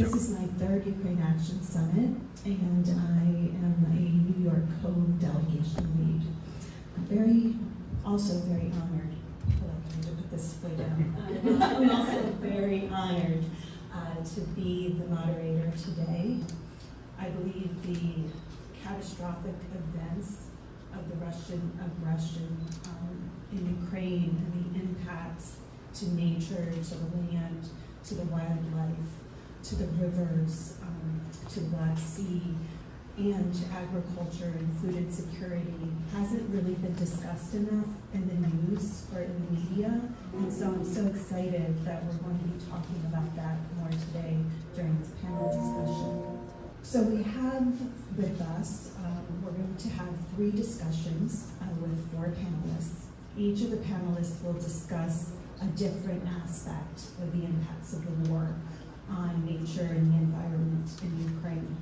This is my third Ukraine Action Summit, and I am a New York co-delegation lead. I'm also very honored. I feel like I need to put this way down. I'm also very honored to be the moderator today. I believe the catastrophic events of the Russian aggression in Ukraine and the impacts to nature, to the land, to the wildlife, to the rivers, to the Black Sea, and to agriculture and food insecurity hasn't really been discussed enough in the news or in the media. And so I'm so excited that we're going to be talking about that more today during this panel discussion. So we have with us, we're going to have 3 discussions with 4 panelists. Each of the panelists will discuss a different aspect of the impacts of the war on nature and the environment in Ukraine.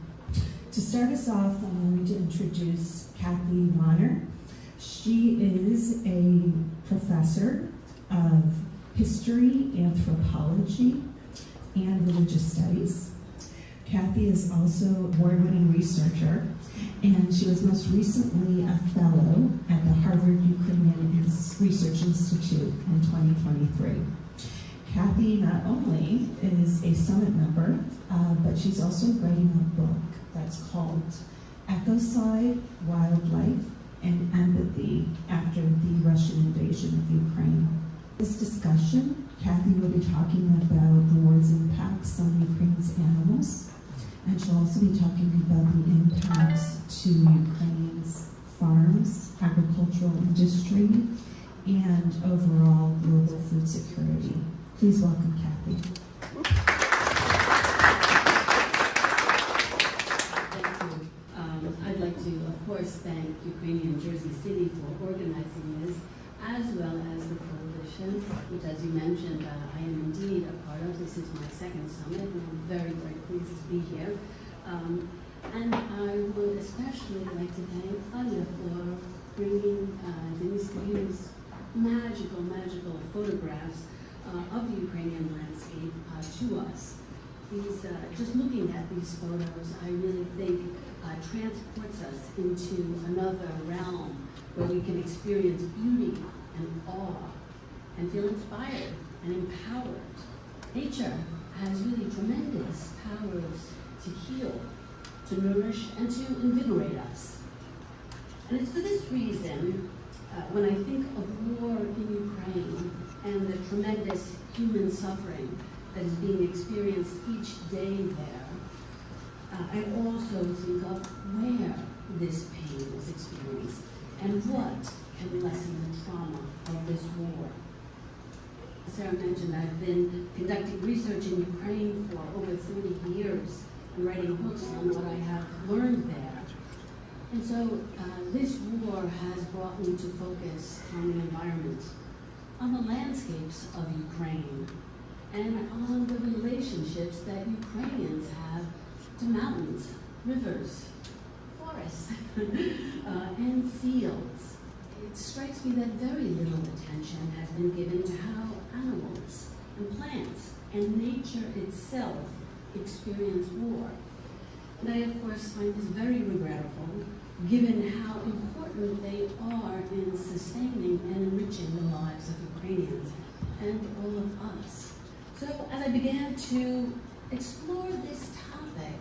To start us off, I'm going to introduce Kathy Warner. She is a professor of history, anthropology, and religious studies. Kathy is also an award-winning researcher, and she was most recently a fellow at the Harvard Ukrainian Research Institute in 2023. Kathy not only is a summit member, but she's also writing a book that's called Ecocide, Wildlife, and Empathy After the Russian Invasion of Ukraine. This discussion, Kathy will be talking about the war's impacts on Ukraine's animals, and she'll also be talking about the impacts to Ukraine's farms, agricultural industry, and overall global food security. Please welcome Kathy. Thank you. I'd like to, of course, thank Ukrainian Jersey City for organizing this, as well as the coalition, which, as you mentioned, I am indeed a part of. This is my 2nd summit, and I'm very, very pleased to be here. And I would especially like to thank Anya for bringing Denys Krybyi's magical photographs of the Ukrainian landscape to us. Just looking at these photos, I really think transports us into another realm where we can experience beauty and awe and feel inspired and empowered. Nature has really tremendous powers to heal, to nourish, and to invigorate us. And it's for this reason, when I think of war in Ukraine and the tremendous human suffering that is being experienced each day there, I also think of where this pain is experienced and what can lessen the trauma of this war. As Sarah mentioned, I've been conducting research in Ukraine for over 30 years and writing books on what I have learned there. And so this war has brought me to focus on the environment, on the landscapes of Ukraine, and on the relationships that Ukrainians have to mountains, rivers, forests, and fields. It strikes me that very little attention has been given to how animals and plants and nature itself experience war. And I, of course, find this very regrettable, given how important they are in sustaining and enriching the lives of Ukrainians and all of us. So as I began to explore this topic,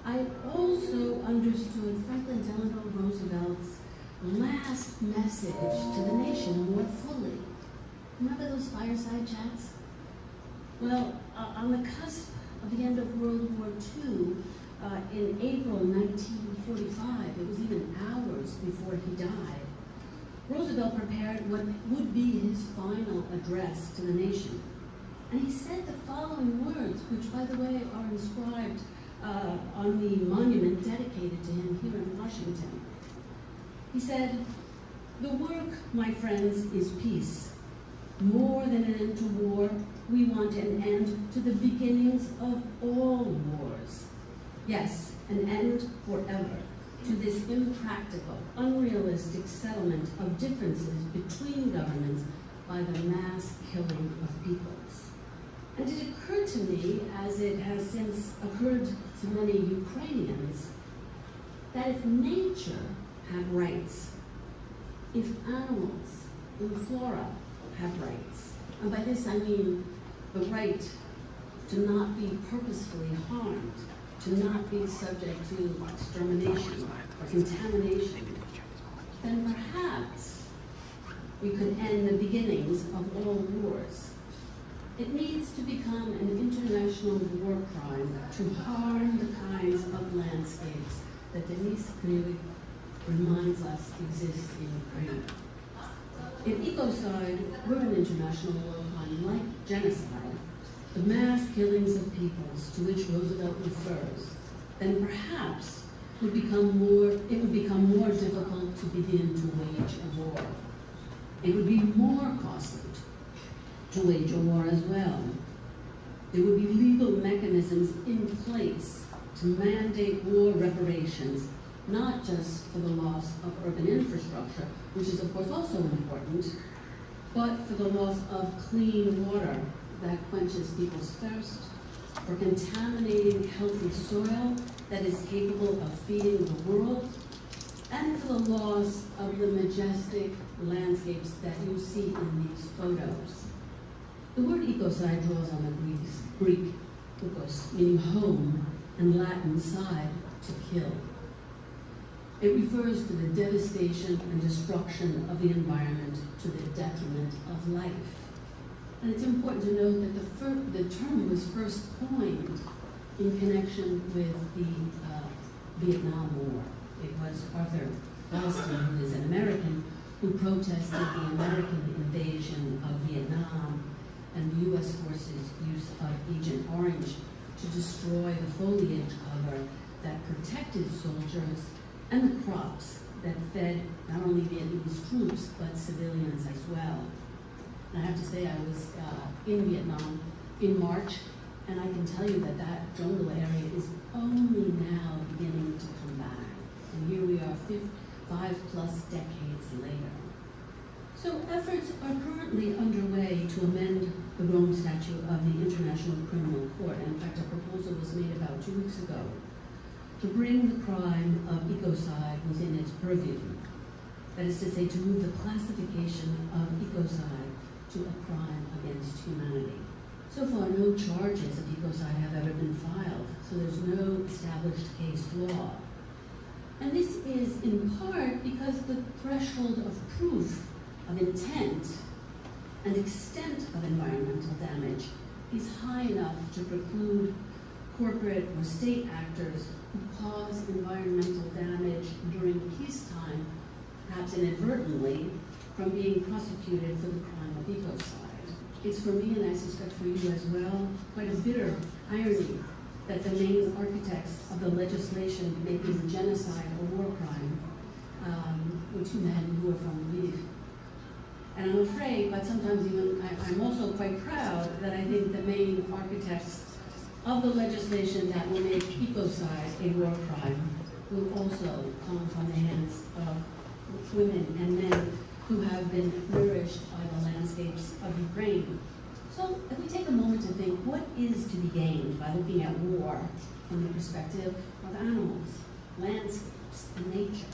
I also understood Franklin Delano Roosevelt's last message to the nation more fully. Remember those fireside chats? Well, on the cusp of the end of World War II, in April 1945, it was even hours before he died, Roosevelt prepared what would be his final address to the nation. And he said the following words, which, by the way, are inscribed on the monument dedicated to him here in Washington. He said, "The work, my friends, is peace. More than an end to war, we want an end to the beginnings of all wars. Yes, an end forever to this impractical, unrealistic settlement of differences between governments by the mass killing of peoples." And it occurred to me, as it has since occurred to many Ukrainians, that if nature had rights, if animals in flora had rights, and by this I mean the right to not be purposefully harmed, to not be subject to extermination or contamination, then perhaps we could end the beginnings of all wars. It needs to become an international war crime to harm the kinds of landscapes that Denys Kryvyi reminds us exist in Ukraine. If ecocide were an international war crime like genocide, the mass killings of peoples to which Roosevelt refers, then perhaps it would become more difficult to begin to wage a war. It would be more costly to wage a war as well. There would be legal mechanisms in place to mandate war reparations, not just for the loss of urban infrastructure, which is of course also important, but for the loss of clean water that quenches people's thirst, for contaminating healthy soil that is capable of feeding the world, and for the loss of the majestic landscapes that you see in these photos. The word ecocide draws on the Greek oikos, meaning home, and Latin side, to kill. It refers to the devastation and destruction of the environment to the detriment of life. And it's important to note that the term was first coined in connection with the Vietnam War. It was Arthur Ralston, who is an American, who protested the American invasion of Vietnam and the U.S. forces' use of Agent Orange to destroy the foliage cover that protected soldiers and the crops that fed not only Vietnamese troops, but civilians as well. And I have to say, I was in Vietnam in March, and I can tell you that that jungle area is only now beginning to come back. And here we are 5+ decades later. So efforts are currently underway to amend the Rome Statute of the International Criminal Court. And in fact, a proposal was made about 2 weeks ago to bring the crime of ecocide within its purview. That is to say, to move the classification of ecocide to a crime against humanity. So far, no charges of ecocide have ever been filed, so there's no established case law. And this is in part because the threshold of proof of intent and extent of environmental damage is high enough to preclude corporate or state actors who cause environmental damage during peacetime, perhaps inadvertently, from being prosecuted for the crime of ecocide. It's for me, and I suspect for you as well, quite a bitter irony that the main architects of the legislation making genocide a war crime were two men who were from Lviv. And I'm afraid, but sometimes even I'm also quite proud that I think the main architects of the legislation that will make ecocide a war crime will also come from the hands of women and men who have been nourished by the landscapes of Ukraine. So if we take a moment to think, what is to be gained by looking at war from the perspective of animals, landscapes, and nature?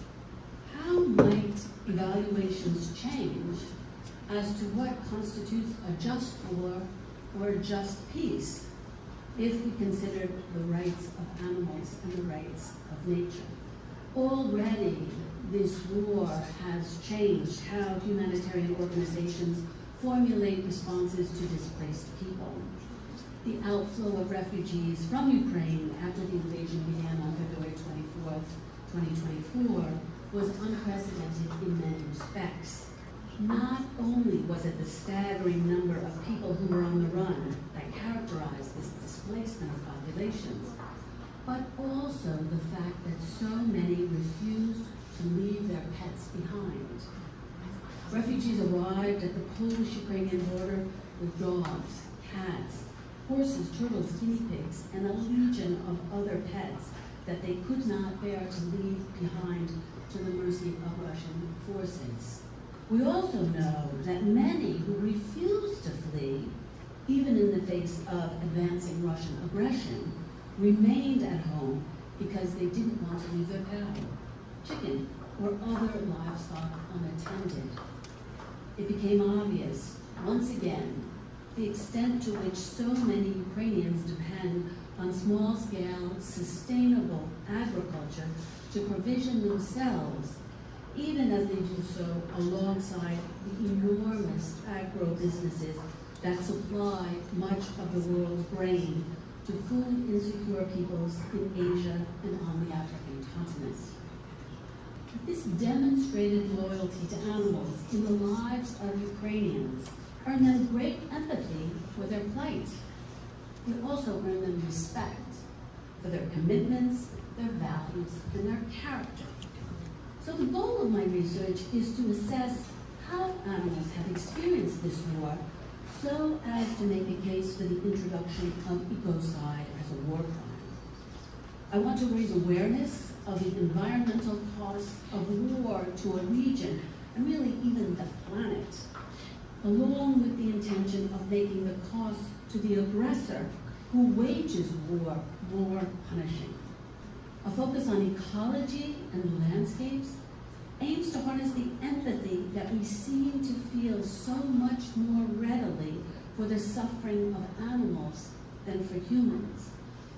How might evaluations change as to what constitutes a just war or a just peace if we consider the rights of animals and the rights of nature? Already, this war has changed how humanitarian organizations formulate responses to displaced people. The outflow of refugees from Ukraine after the invasion began on February 24th, 2024, was unprecedented in many respects. Not only was it the staggering number of people who were on the run that characterized this displacement of populations, but also the fact that so many refused to leave their pets behind. Refugees arrived at the Polish-Ukrainian border with dogs, cats, horses, turtles, guinea pigs, and a legion of other pets that they could not bear to leave behind to the mercy of Russian forces. We also know that many who refused to flee even in the face of advancing Russian aggression, remained at home because they didn't want to leave their cow, chicken, or other livestock unattended. It became obvious, once again, the extent to which so many Ukrainians depend on small-scale, sustainable agriculture to provision themselves, even as they do so alongside the enormous agro-businesses that supply much of the world's grain to food-insecure peoples in Asia and on the African continent. This demonstrated loyalty to animals in the lives of Ukrainians earned them great empathy for their plight. It also earned them respect for their commitments, their values, and their character. So the goal of my research is to assess how animals have experienced this war so as to make a case for the introduction of ecocide as a war crime. I want to raise awareness of the environmental costs of war to a region, and really even the planet, along with the intention of making the cost to the aggressor who wages war more punishing. A focus on ecology and landscapes aims to harness the empathy that we seem to feel so much more readily for the suffering of animals than for humans.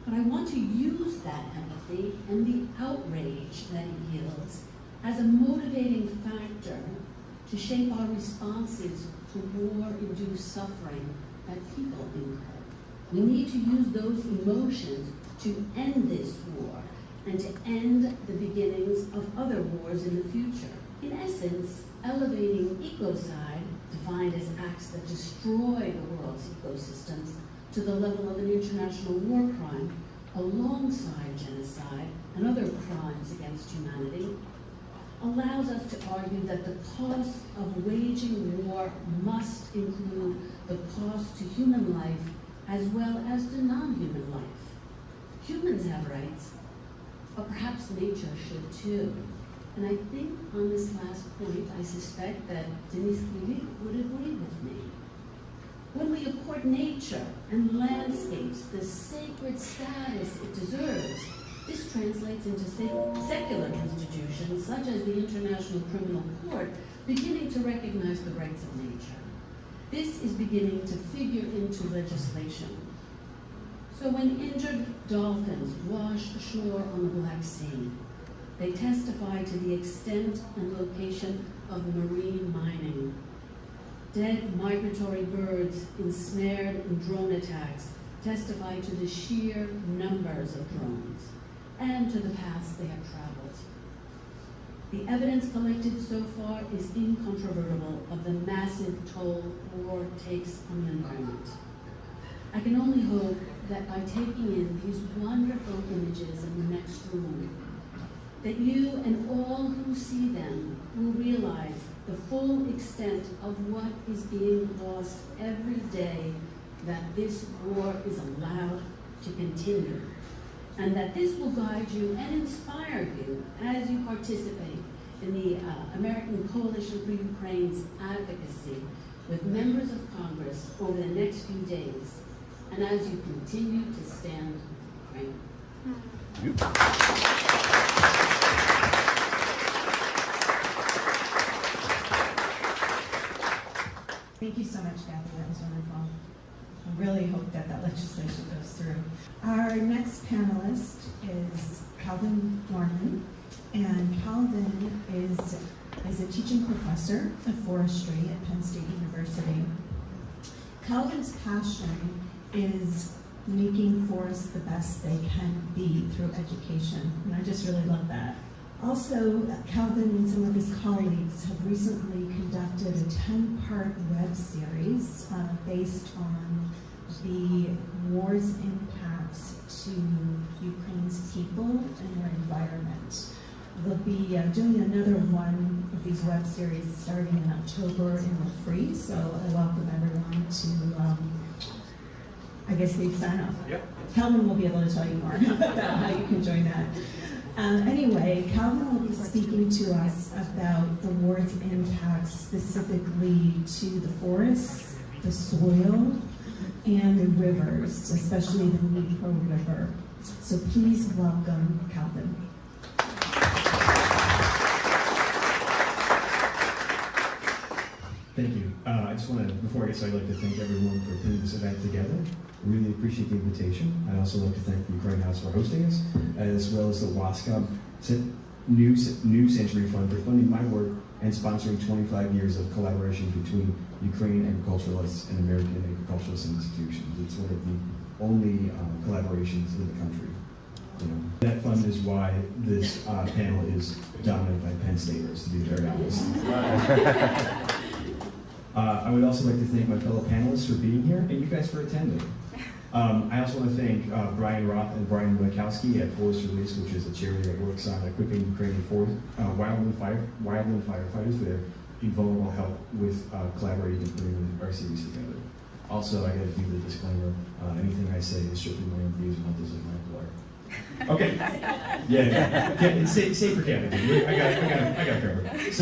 But I want to use that empathy and the outrage that it yields as a motivating factor to shape our responses to war-induced suffering that people incur. We need to use those emotions to end this war and to end the beginnings of other wars in the future. In essence, elevating ecocide, defined as acts that destroy the world's ecosystems, to the level of an international war crime, alongside genocide and other crimes against humanity, allows us to argue that the cost of waging war must include the cost to human life as well as to non-human life. Humans have rights, but perhaps nature should too. And I think on this last point, I suspect that Denys Kryvyi would agree with me. When we accord nature and landscapes the sacred status it deserves, this translates into secular institutions such as the International Criminal Court beginning to recognize the rights of nature. This is beginning to figure into legislation. So when injured dolphins wash ashore on the Black Sea, they testify to the extent and location of marine mining. Dead migratory birds ensnared in drone attacks testify to the sheer numbers of drones and to the paths they have traveled. The evidence collected so far is incontrovertible of the massive toll war takes on the environment. I can only hope that by taking in these wonderful images in the next room, that you and all who see them will realize the full extent of what is being lost every day that this war is allowed to continue, and that this will guide you and inspire you as you participate in the American Coalition for Ukraine's advocacy with members of Congress over the next few days, and as you continue to stand with Ukraine. Thank you so much, Kathy. That was wonderful. I really hope that that legislation goes through. Our next panelist is Calvin Norman, and Calvin is a teaching professor of forestry at Penn State University. Calvin's passion is making forests the best they can be through education, and I just really love that. Also, Calvin and some of his colleagues have recently conducted a 10-part web series based on the war's impacts to Ukraine's people and their environment. They'll be doing another one of these web series starting in October in the free, so I welcome everyone to, I guess, leave sign up. Yep. Calvin will be able to tell you more about how you can join that. Anyway, Calvin will be speaking to us about the war's impacts specifically to the forests, the soil, and the rivers, especially the Dnipro River. So please welcome Calvin. Thank you. I just want to, before I get started, I'd like to thank everyone for putting this event together. Really appreciate the invitation. I'd also like to thank the Ukraine House for hosting us, as well as the WASCOM New Century Fund for funding my work and sponsoring 25 years of collaboration between Ukrainian agriculturalists and American agriculturalist institutions. It's one of the only collaborations in the country. You know, that fund is why this panel is dominated by Penn Staters, to be very honest. I would also like to thank my fellow panelists for being here and you guys for attending. I also want to thank Brian Roth and Brian Mikowski at Forest Release, which is a charity that works on equipping Ukrainian wildland firefighters for their invulnerable help with collaborating and putting our series together. Also, I got to do the disclaimer, anything I say is strictly my own views, not those of my employer. Okay. Yeah. It's safe for Canada. I got it covered. So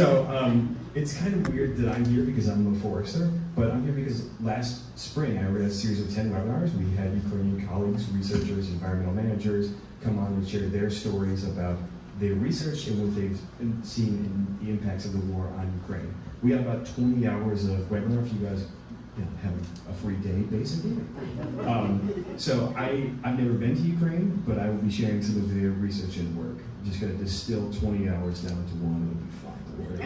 it's kind of weird that I'm here because I'm a forester, but I'm here because last spring I read a series of 10 webinars. We had Ukrainian colleagues, researchers, environmental managers come on and share their stories about their research and what they've seen in the impacts of the war on Ukraine. We had about 20 hours of webinar for you guys. Have a free day, basically. So I've never been to Ukraine, but I will be sharing some of their research and work. I'm just going to distill 20 hours down to one, it'll be fine. Don't worry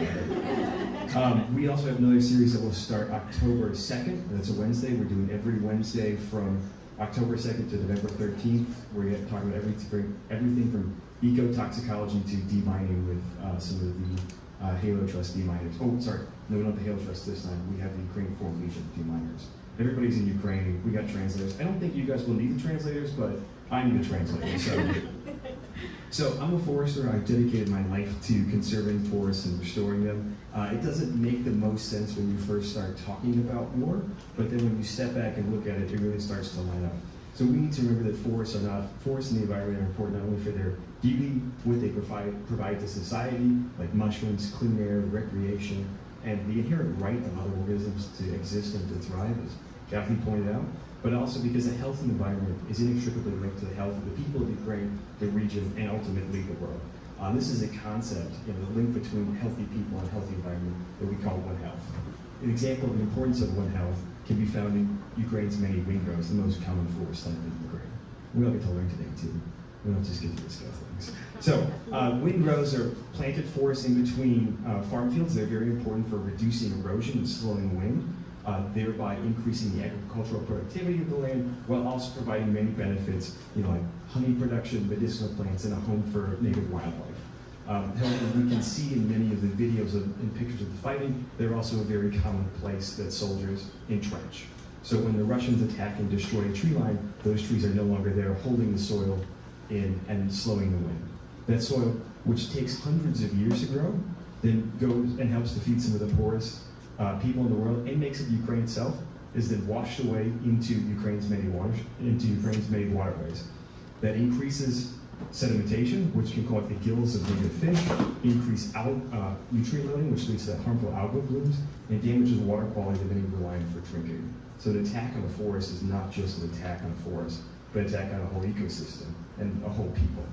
about it. We also have another series that will start October 2nd. That's a Wednesday. We're doing every Wednesday from October 2nd to November 13th. We're going to talk about everything from ecotoxicology to demining with some of the Halo Trust deminers. Oh, sorry. No, not the Halo Trust this time. We have the Ukraine Foreign Legion deminers. Everybody's in Ukraine. We got translators. I don't think you guys will need the translators, but I need a translator. So I'm a forester. I've dedicated my life to conserving forests and restoring them. It doesn't make the most sense when you first start talking about war, but then when you step back and look at it, it really starts to line up. So we need to remember that forests and the environment are important not only for their beauty, what they provide to society, like mushrooms, clean air, recreation, and the inherent right of other organisms to exist and to thrive, as Kathy pointed out, but also because a healthy environment is inextricably linked to the health of the people of Ukraine, the region, and ultimately the world. This is a concept, the link between healthy people and healthy environment that we call One Health. An example of the importance of One Health can be found in Ukraine's many windrows, the most common forest type in Ukraine. We all get to learn today too. We don't just get to discuss things. So, windrows are planted forests in between farm fields. They're very important for reducing erosion and slowing wind, thereby increasing the agricultural productivity of the land, while also providing many benefits, like honey production, medicinal plants, and a home for native wildlife. However, we can see in many of the videos and pictures of the fighting, they're also a very common place that soldiers entrench. So when the Russians attack and destroy a tree line, those trees are no longer there, holding the soil in and slowing the wind. That soil, which takes hundreds of years to grow, then goes and helps to feed some of the poorest people in the world and makes it Ukraine itself, is then washed away into Ukraine's many waterways. That increases sedimentation, which can cause the gills of native fish, increase nutrient loading, which leads to harmful algal blooms, and damages water quality that many rely on for drinking. So the attack on a forest is not just an attack on a forest, but an attack on a whole ecosystem and a whole people.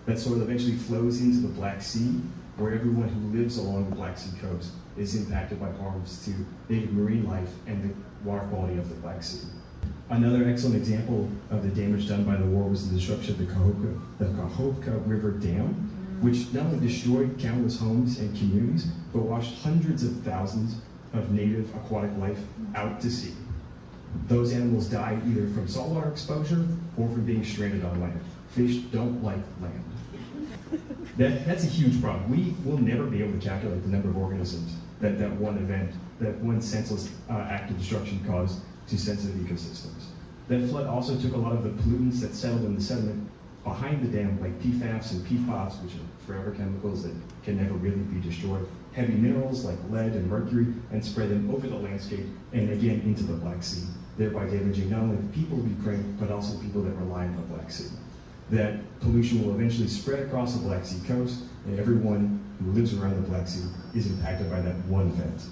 That soil eventually flows into the Black Sea, where everyone who lives along the Black Sea coast is impacted by harms to native marine life and the water quality of the Black Sea. Another excellent example of the damage done by the war was the destruction of the Kakhovka River Dam, which not only destroyed countless homes and communities, but washed hundreds of thousands of native aquatic life out to sea. Those animals died either from saltwater exposure or from being stranded on land. Fish don't like land. That's a huge problem. We will never be able to calculate the number of organisms that one senseless act of destruction caused to sensitive ecosystems. That flood also took a lot of the pollutants that settled in the sediment behind the dam, like PFAS and PFOS, which are forever chemicals that can never really be destroyed, heavy minerals like lead and mercury, and spread them over the landscape and again into the Black Sea, thereby damaging not only the people of Ukraine, but also people that rely on the Black Sea. That pollution will eventually spread across the Black Sea coast, and everyone who lives around the Black Sea is impacted by that one event.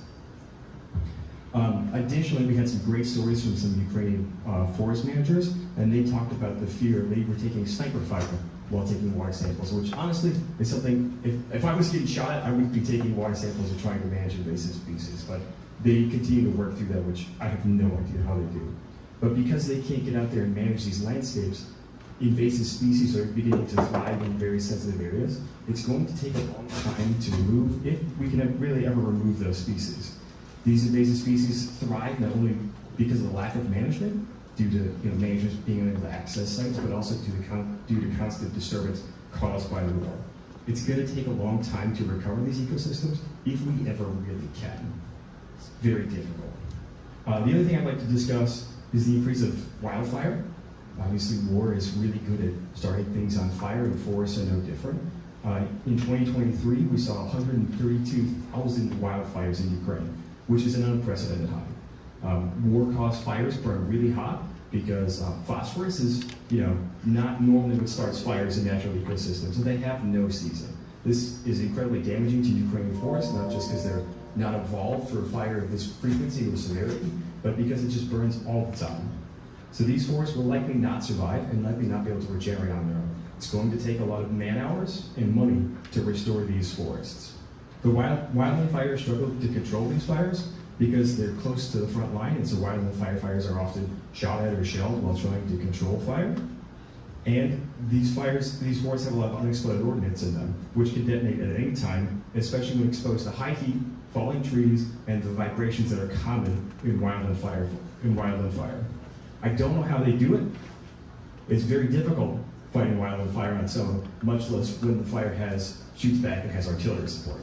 Additionally, we had some great stories from some Ukrainian forest managers, and they talked about the fear they were taking sniper fire while taking water samples, which honestly is something, if I was getting shot at, I would be taking water samples and trying to manage invasive species, but they continue to work through that, which I have no idea how they do. But because they can't get out there and manage these landscapes, invasive species are beginning to thrive in very sensitive areas. It's going to take a long time to remove, if we can really ever remove those species. These invasive species thrive not only because of the lack of management, due to managers being unable to access sites, but also due to constant disturbance caused by the war. It's going to take a long time to recover these ecosystems if we ever really can. It's very difficult. The other thing I'd like to discuss is the increase of wildfire. Obviously, war is really good at starting things on fire, and forests are no different. In 2023, we saw 132,000 wildfires in Ukraine, which is an unprecedented high. War-caused fires burn really hot because phosphorus is, not normally what starts fires in natural ecosystems, so they have no season. This is incredibly damaging to Ukrainian forests, not just because they're not evolved for fire of this frequency or severity, but because it just burns all the time. So these forests will likely not survive and likely not be able to regenerate on their own. It's going to take a lot of man-hours and money to restore these forests. The wildland fires struggle to control these fires because they're close to the front line, and so wildland firefighters are often shot at or shelled while trying to control fire. And these forests have a lot of unexploded ordnance in them, which can detonate at any time, especially when exposed to high heat, falling trees, and the vibrations that are common in wildland fire. I don't know how they do it. It's very difficult fighting wildland fire on its own, much less when the fire shoots back and has artillery support.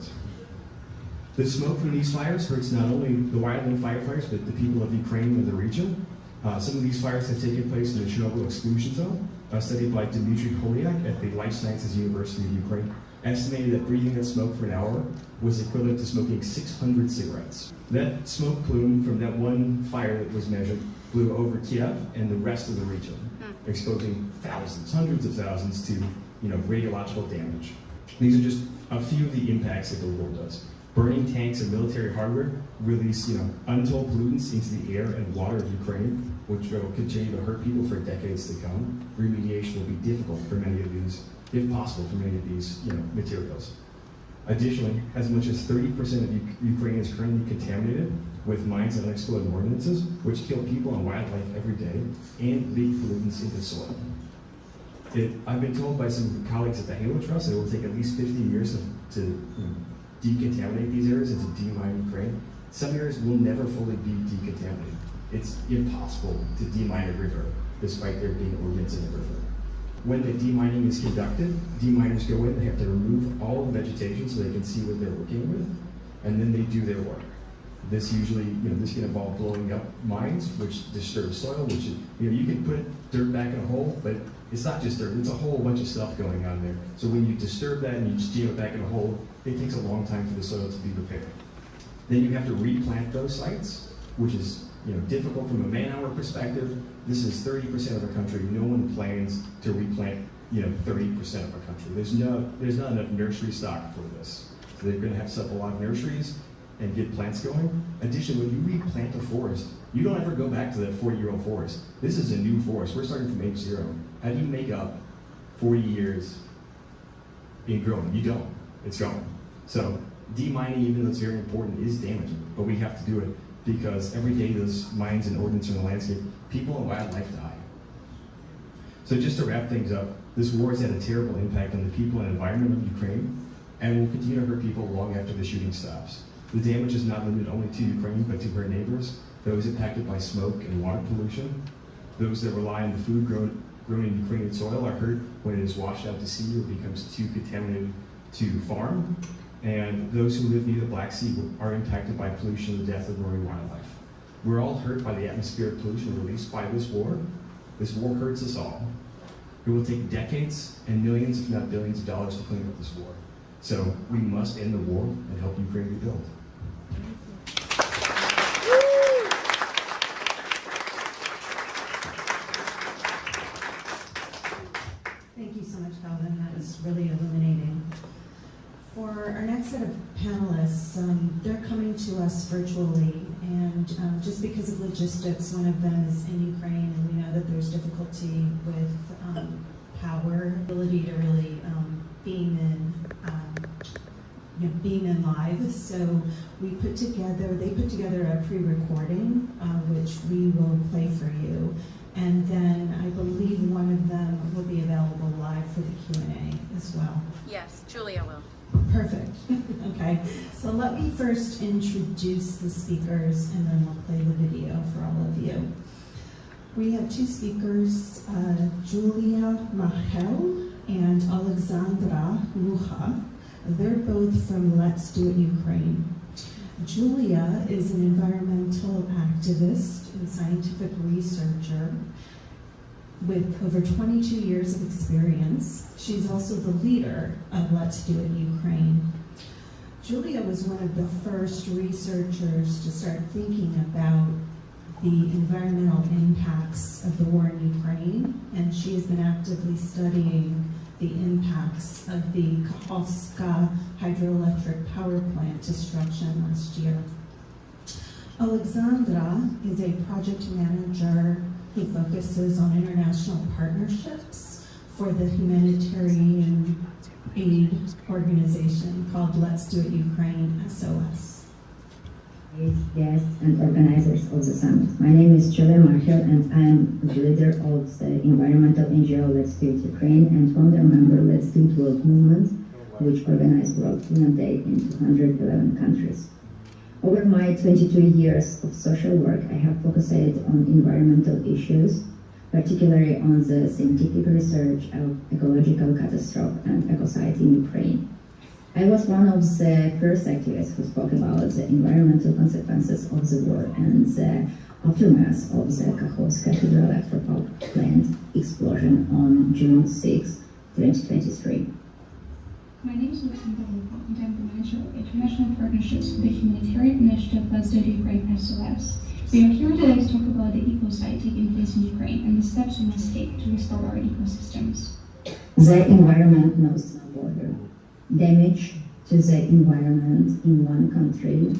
The smoke from these fires hurts not only the wildland firefighters, but the people of Ukraine and the region. Some of these fires have taken place in the Chernobyl exclusion zone. A study by Dmitry Holyak at the Life Sciences University of Ukraine estimated that breathing that smoke for an hour was equivalent to smoking 600 cigarettes. That smoke plume from that one fire that was measured blew over Kiev and the rest of the region, exposing thousands, hundreds of thousands to radiological damage. These are just a few of the impacts that the war does. Burning tanks and military hardware release untold pollutants into the air and water of Ukraine, which will continue to hurt people for decades to come. Remediation will be difficult for many of these, if possible, for many of these materials. Additionally, as much as 30% of Ukraine is currently contaminated with mines and unexploded ordnances, which kill people and wildlife every day, and leak pollutants into soil. I've been told by some colleagues at the Halo Trust that it will take at least 50 years to decontaminate these areas and to demine Ukraine. Some areas will never fully be decontaminated. It's impossible to demine a river, despite there being ordnance in a river. When the demining is conducted, deminers go in, they have to remove all the vegetation so they can see what they're working with, and then they do their work. This usually, this can involve blowing up mines, which disturb soil, which you can put dirt back in a hole, but it's not just dirt, it's a whole bunch of stuff going on there. So when you disturb that and you just jam it back in a hole, it takes a long time for the soil to be repaired. Then you have to replant those sites, which is difficult from a man-hour perspective. This is 30% of the country. No one plans to replant 30% of our country. There's not enough nursery stock for this. So they're going to have to set up a lot of nurseries and get plants going. Additionally, when you replant a forest, you don't ever go back to that 40-year-old forest. This is a new forest. We're starting from age 0. How do you make up 40 years being grown? You don't. It's gone. So demining, even though it's very important, is damaging. But we have to do it because every day those mines and ordnance in the landscape, people and wildlife die. So just to wrap things up, this war has had a terrible impact on the people and environment of Ukraine, and will continue to hurt people long after the shooting stops. The damage is not limited only to Ukraine, but to her neighbors, those impacted by smoke and water pollution. Those that rely on the food grown in Ukrainian soil are hurt when it is washed out to sea or becomes too contaminated to farm. And those who live near the Black Sea are impacted by pollution and the death of marine wildlife. We're all hurt by the atmospheric pollution released by this war. This war hurts us all. It will take decades and millions, if not billions of dollars to clean up this war. So we must end the war and help Ukraine rebuild. Thank you so much, Calvin. That was really illuminating. For our next set of panelists, they're coming to us virtually, and just because of logistics, one of them is in Ukraine, and we know that there's difficulty with power, ability to really being in live. So they put together a pre-recording, which we will play for you. And then I believe one of them will be available live for the Q&A as well. Yes, Julia will. Perfect. Okay. So let me first introduce the speakers, and then we'll play the video for all of you. We have two speakers, Julia Machel and Alexandra Rucha. They're both from Let's Do It Ukraine. Julia is an environmental activist and scientific researcher with over 22 years of experience. She's also the leader of Let's Do It Ukraine. Julia was one of the first researchers to start thinking about the environmental impacts of the war in Ukraine, and she has been actively studying the impacts of the Kakhovka hydroelectric power plant destruction last year. Alexandra is a project manager who focuses on international partnerships for the humanitarian aid organization called Let's Do It Ukraine, SOS. Guests and organizers of the summit. My name is Julia Marshall, and I am the leader of the environmental NGO Let's Do It Ukraine and founder member Let's Do It World Movement, which organized World Cleanup Day in 211 countries. Over my 22 years of social work, I have focused on environmental issues, particularly on the scientific research of ecological catastrophe and ecocide in Ukraine. I was one of the first activists who spoke about the environmental consequences of the war and the aftermath of the Kakhovka hydroelectric power plant explosion on June 6, 2023. My name is Oksana, and I'm the manager of international partnerships for the humanitarian initiative Let's Do It Ukraine SOS. We are here today to talk about the ecocide taking place in Ukraine and the steps we must take to restore our ecosystems. The environment knows no border. Damage to the environment in one country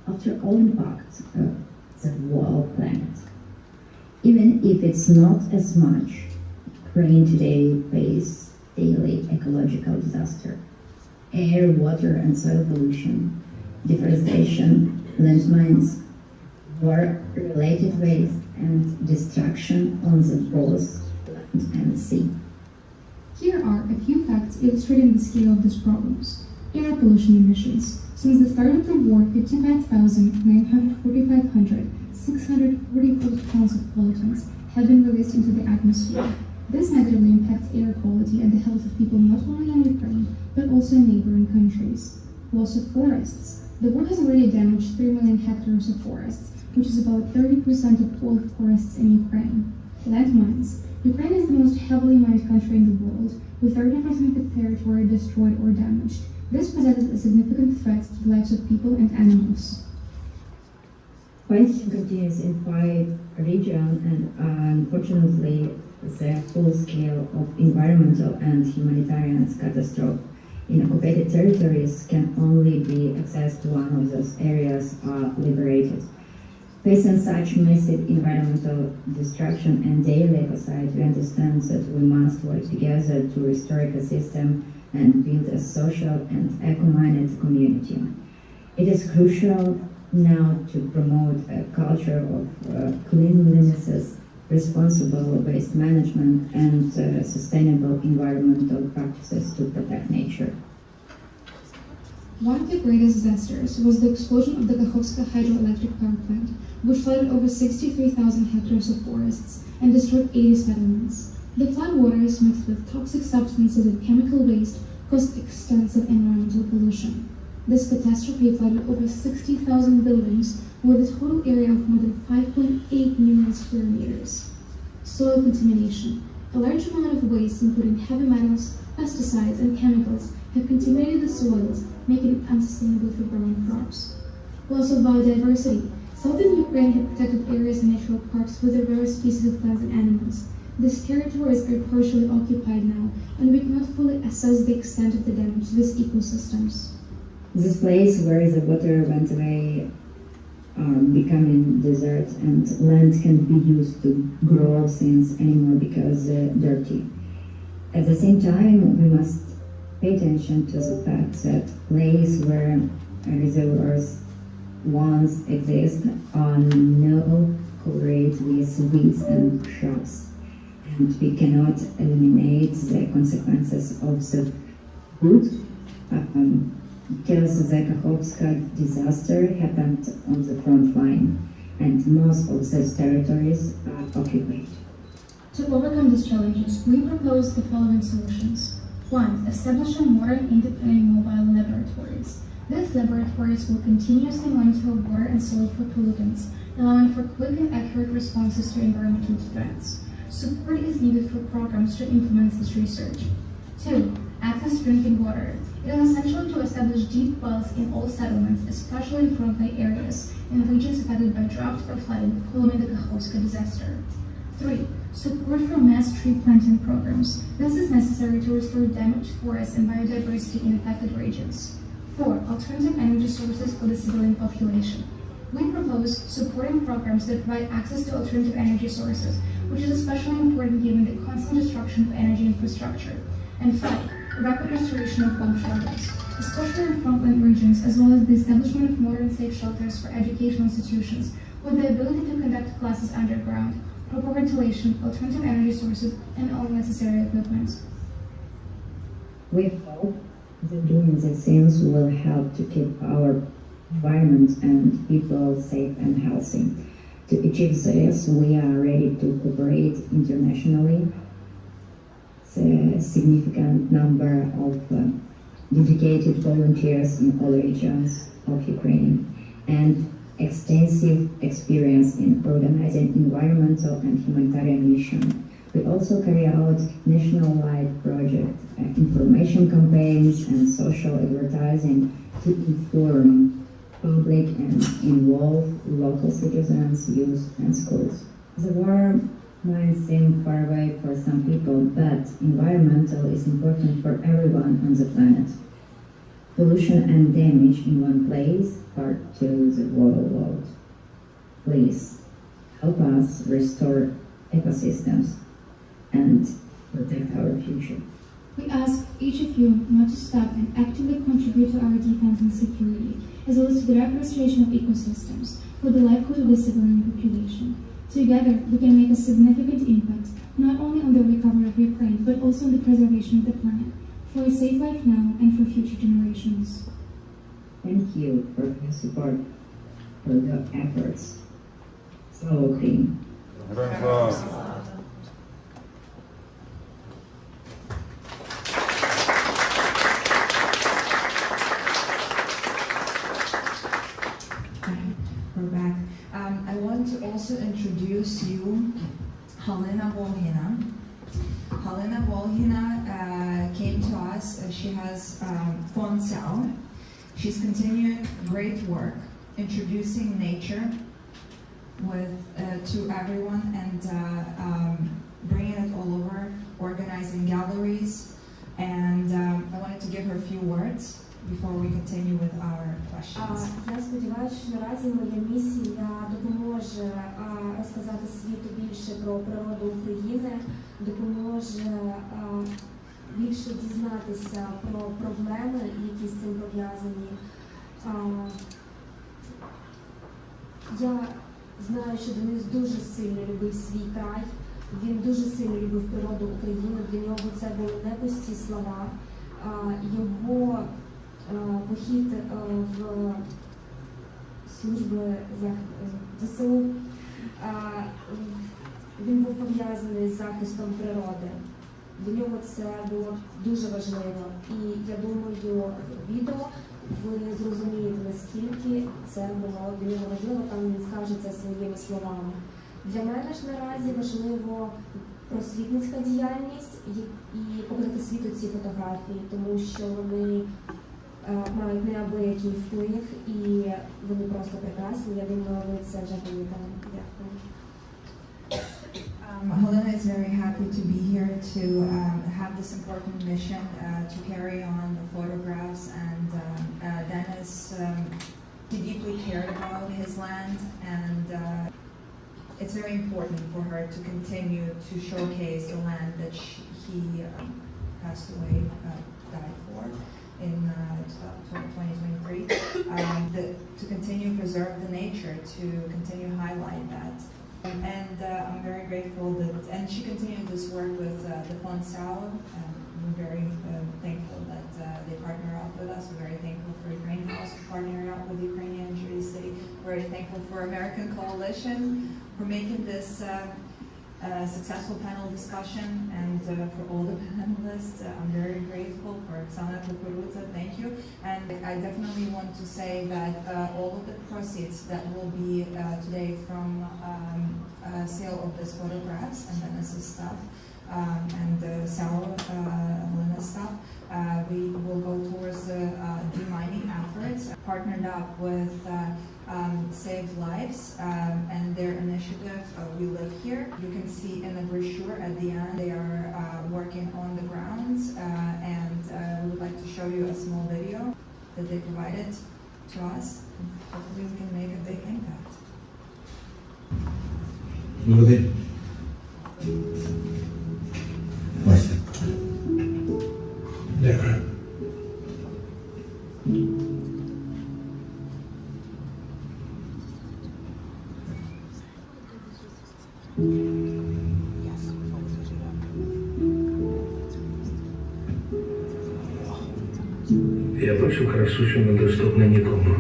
after all impact of the whole planet. Even if it's not as much, Ukraine today faces daily ecological disaster. Air, water and soil pollution, deforestation, landmines, war-related waste and destruction on the both land and sea. Here are a few facts illustrating the scale of these problems. Air pollution emissions. Since the start of the war, 644 tons of pollutants have been released into the atmosphere. This negatively impacts air quality and the health of people not only in Ukraine, but also in neighboring countries. Loss of forests. The war has already damaged 3 million hectares of forests, which is about 30% of all forests in Ukraine. Landmines. Ukraine is the most heavily mined country in the world, with 30% of its territory destroyed or damaged. This poses a significant threat to the lives of people and animals. Fighting continues in 5 regions, and unfortunately, the full scale of environmental and humanitarian catastrophe in occupied territories can only be accessed one of those areas are liberated. Facing such massive environmental destruction and daily ecocide, we understand that we must work together to restore ecosystem and build a social and eco-minded community. It is crucial now to promote a culture of cleanliness, responsible waste management, and sustainable environmental practices to protect nature. One of the greatest disasters was the explosion of the Kakhovka hydroelectric power plant, which flooded over 63,000 hectares of forests and destroyed 80 settlements. The flood waters mixed with toxic substances and chemical waste caused extensive environmental pollution. This catastrophe flooded over 60,000 buildings with a total area of more than 5.8 million square meters. Soil contamination. A large amount of waste, including heavy metals, pesticides, and chemicals, have contaminated the soils, making it unsustainable for growing crops. Loss of biodiversity. Southern Ukraine had protected areas and natural parks with their rare species of plants and animals. These territories are partially occupied now, and we cannot fully assess the extent of the damage to these ecosystems. This place where the water went away are becoming desert, and land can't be used to grow things anymore because dirty. At the same time, we must pay attention to the fact that place where reservoirs once exist are now covered with weeds and shrubs, and we cannot eliminate the consequences of the good because the Kakhovska disaster happened on the front line, and most of those territories are occupied. To overcome these challenges, we propose the following solutions. 1. Establishing modern independent mobile laboratories. These laboratories will continuously monitor water and soil for pollutants, allowing for quick and accurate responses to environmental threats. Support is needed for programs to implement this research. 2. Access to drinking water. It is essential to establish deep wells in all settlements, especially in frontline areas and regions affected by drought or flooding following the Kakhovska disaster. 3. Support for mass tree planting programs. This is necessary to restore damaged forests and biodiversity in affected regions. 4. Alternative energy sources for the civilian population. We propose supporting programs that provide access to alternative energy sources, which is especially important given the constant destruction of energy infrastructure. And 5. Rapid restoration of home shelters, especially in frontline regions, as well as the establishment of modern safe shelters for educational institutions with the ability to conduct classes underground, proper ventilation, alternative energy sources, and all necessary equipment. We hope that doing these things will help to keep our environment and people safe and healthy. To achieve this, we are ready to cooperate internationally. A significant number of dedicated volunteers in all regions of Ukraine and extensive experience in organizing environmental and humanitarian missions. We also carry out national-wide projects, information campaigns, and social advertising to inform public and involve local citizens, youth, and schools. The war might seem far away for some people, but environmental is important for everyone on the planet. Pollution and damage in one place are to the whole world. Please help us restore ecosystems and protect our future. We ask each of you not to stop and actively contribute to our defense and security, as well as to the rapid restoration of ecosystems for the livelihood of the civilian population. Together, we can make a significant impact, not only on the recovery of Ukraine, but also on the preservation of the planet, for a safe life now and for future generations. Thank you for your support, for your efforts. Slava Ukraini. We're back. I want to also introduce you Halina Volhina. Halina Volhina came to us. She has fond sound. She's continuing great work, introducing nature to everyone and bringing it all over, organizing galleries. And I wanted to give her a few words before we continue with our questions. Я сподіваюся, що наразі моя місія допоможе розказати світу більше про природу України, допоможе більше дізнатися про проблеми, які з цим пов'язані. Я знаю, що Денис дуже сильно любив свій край, він дуже сильно любив природу України, для нього це були не пусті слова. Його похід в служби ЗСУ, він був пов'язаний з захистом природи. Для нього це було дуже важливо. І я думаю, в відео ви зрозумієте, наскільки це було для нього важливо, там він скаже це своїми словами. Для мене ж наразі важливо просвітницька діяльність і показати світу ці фотографії, тому що вони мають неабиякий вплив і вони просто прекрасні. Я думаю, ви це вже пам'ятаєте. Дякую. Helena is very happy to be here to have this important mission to carry on the photographs, and Denys, he deeply cared about his land, and it's very important for her to continue to showcase the land that he passed away, died for in 2023, to continue to preserve the nature, to continue to highlight that. And I'm very grateful that, and she continued this work with the Fond Sao. We're very thankful that they partner up with us. We're very thankful for Ukraine House partnering up with Ukrainian Jersey City. We're very thankful for American Coalition for making this successful panel discussion, and for all the panelists. I'm very grateful for Oksana, thank you. And I definitely want to say that all of the proceeds that will be today from sale of these photographs and Denys' stuff and Helena's stuff, we will go towards the demining efforts, partnered up with Save Lives and their initiative, We Live Here. You can see in the brochure at the end, they are working on the grounds, and we would like to show you a small video that they provided to us. Hopefully we can make a big impact. Молодий. Вася. Дякую. Я бачу красу, що недоступна нікому.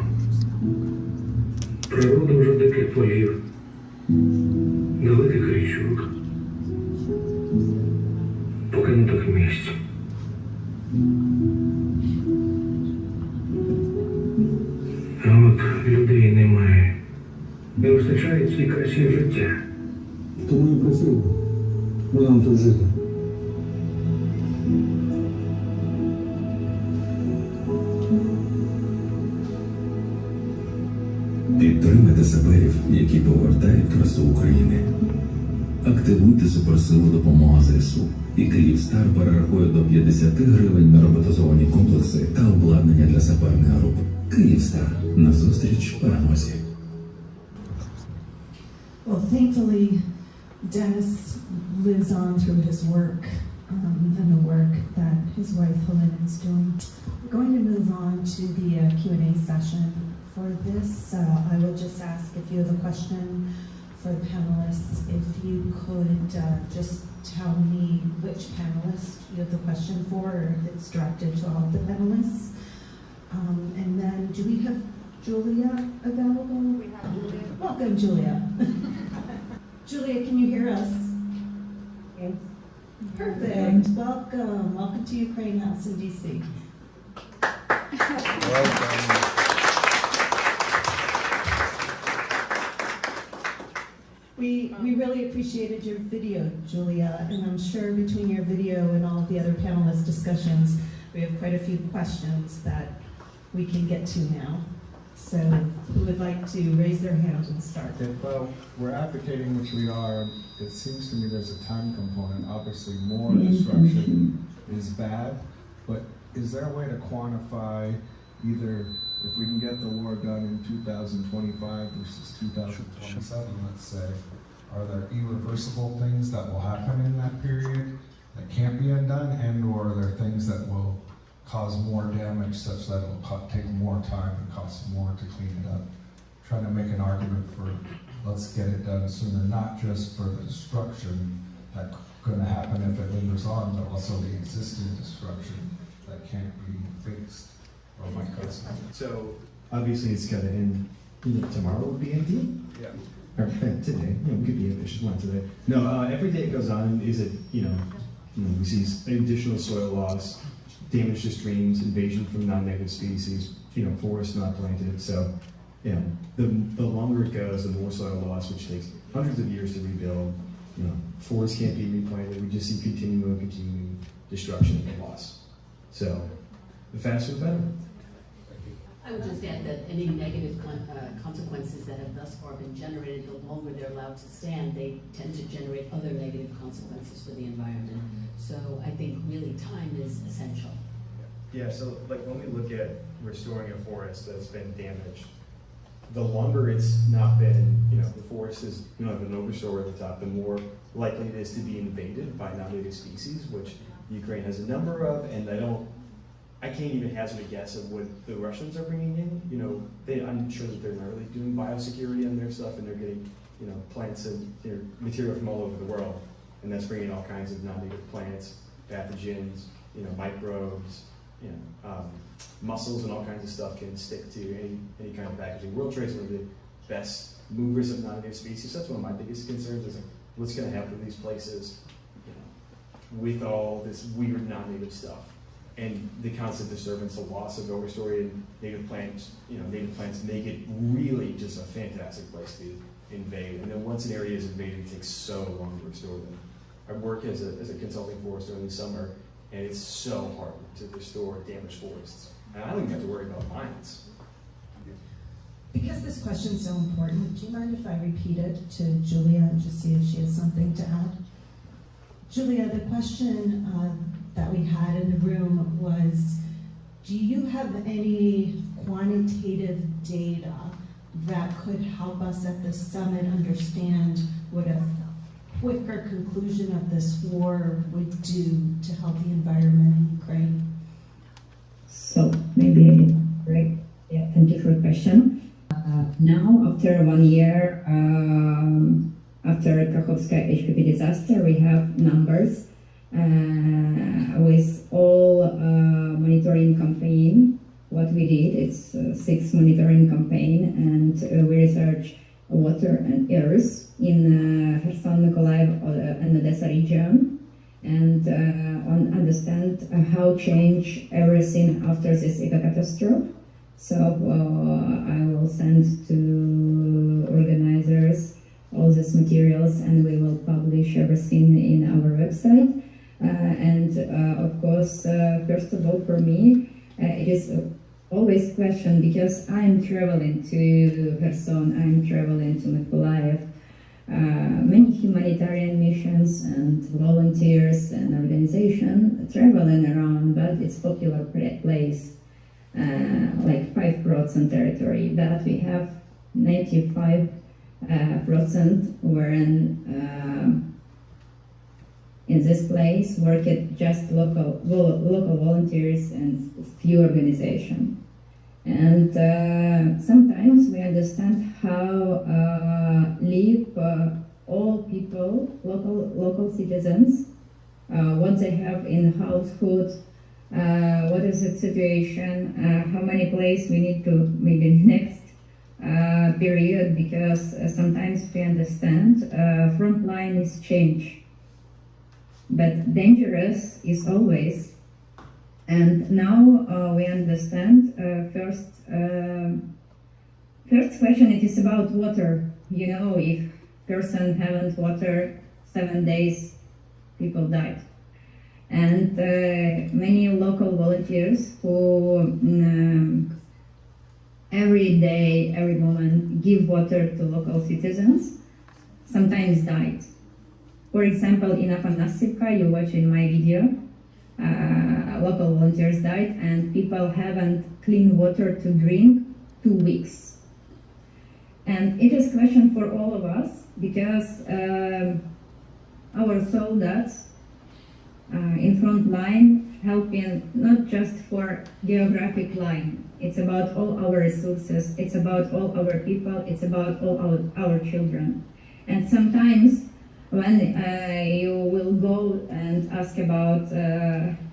Природу вже диких полів, великих річок, покинутих місць. А от людей немає. Не вистачає цій красі життя. Тому і працюємо. Бо нам тут жити. Підтримайте саперів, які повертають красу України. Активуйте суперсилу допомога ЗСУ. І Київстар перерахує до 50 гривень на роботизовані комплекси та обладнання для саперних груп. Київстар. Назустріч перемозі. Well, thankfully, Denys lives on through his work and the work that his wife Helena is doing. We're going to move on to the Q&A session. For this, I will just ask if you have a question for the panelists, if you could just tell me which panelist you have the question for, or if it's directed to all the panelists. And then, do we have Julia available? We have Julia. Welcome, Julia. Julia, can you hear us? Yes. Perfect. Welcome. Welcome to Ukraine House in DC. Welcome. We really appreciated your video, Julia, and I'm sure between your video and all of the other panelist discussions, we have quite a few questions that we can get to now. So who would like to raise their hand and start? If we're advocating, which we are, it seems to me there's a time component. Obviously, more destruction is bad, but is there a way to quantify either if we can get the war done in 2025 versus 2027, let's say, are there irreversible things that will happen in that period that can't be undone, and or are there things that will cause more damage such that it will take more time and cost more to clean it up? Trying to make an argument for let's get it done sooner, not just for the destruction that's going to happen if it lingers on, but also the existing destruction that can't be fixed. Oh my God. So obviously it's got to end. Tomorrow would be empty. Yeah. Or today. We could be ambitious one today. No, every day it goes on is it we see additional soil loss, damage to streams, invasion from non-native species, forests not planted. So the longer it goes, the more soil loss, which takes hundreds of years to rebuild. Forests can't be replanted. We just see continuing destruction and loss. So the faster the better. I would just add that any negative consequences that have thus far been generated, the longer they're allowed to stand, they tend to generate other negative consequences for the environment. So I think really time is essential. Yeah, so like when we look at restoring a forest that's been damaged, the longer it's not been, the forest is, have an overstory at the top, the more likely it is to be invaded by non-native species, which Ukraine has a number of, and I can't even hazard a guess of what the Russians are bringing in. I'm sure that they're not really doing biosecurity on their stuff, and they're getting, plants and material from all over the world, and that's bringing all kinds of non-native plants, pathogens, microbes, mussels and all kinds of stuff can stick to any kind of packaging. World Trade is one of the best movers of non-native species. So that's one of my biggest concerns is what's going to happen to these places, with all this weird non-native stuff and the constant disturbance, the loss of overstory and native plants. Native plants make it really just a fantastic place to invade. And then once an area is invaded, it takes so long to restore them. I work as a consulting forester in the summer, and it's so hard to restore damaged forests. And I don't even have to worry about mines. Because this question is so important, do you mind if I repeat it to Julia and just see if she has something to add? Julia, the question that we had in the room was, do you have any quantitative data that could help us at the summit understand what a quicker conclusion of this war would do to help the environment in Ukraine? So maybe, right? Yeah, thank you for the question. Now, after 1 year, after Kakhovska HPP disaster, we have numbers with all monitoring campaign. What we did, it's 6 monitoring campaign, and we research water and earth in Kherson, Mykolaiv, and Odessa region, and understand how change everything after this eco catastrophe. So I will send to organizers all these materials, and we will publish everything in our website. Of course, first of all, for me, it is always question, because I'm traveling to Kherson, I'm traveling to Mykolaiv, many humanitarian missions and volunteers and organizations traveling around, but it's popular place, like 5% territory, that we have 95% wherein in this place work at just local volunteers and few organizations. And sometimes we understand how live all people, local citizens, what they have in household, what is the situation, how many places we need to maybe next period, because sometimes we understand front line is change, but dangerous is always. And now we understand first question, it is about water. If person haven't water 7 days, people died. And many local volunteers who every day, every moment give water to local citizens, sometimes died. For example, in Afanasivka, you watch in my video, local volunteers died, and people haven't clean water to drink 2 weeks. And it is a question for all of us, because our soldiers in front line helping not just for geographic line, it's about all our resources, it's about all our people, it's about all our children. And sometimes when you will go and ask about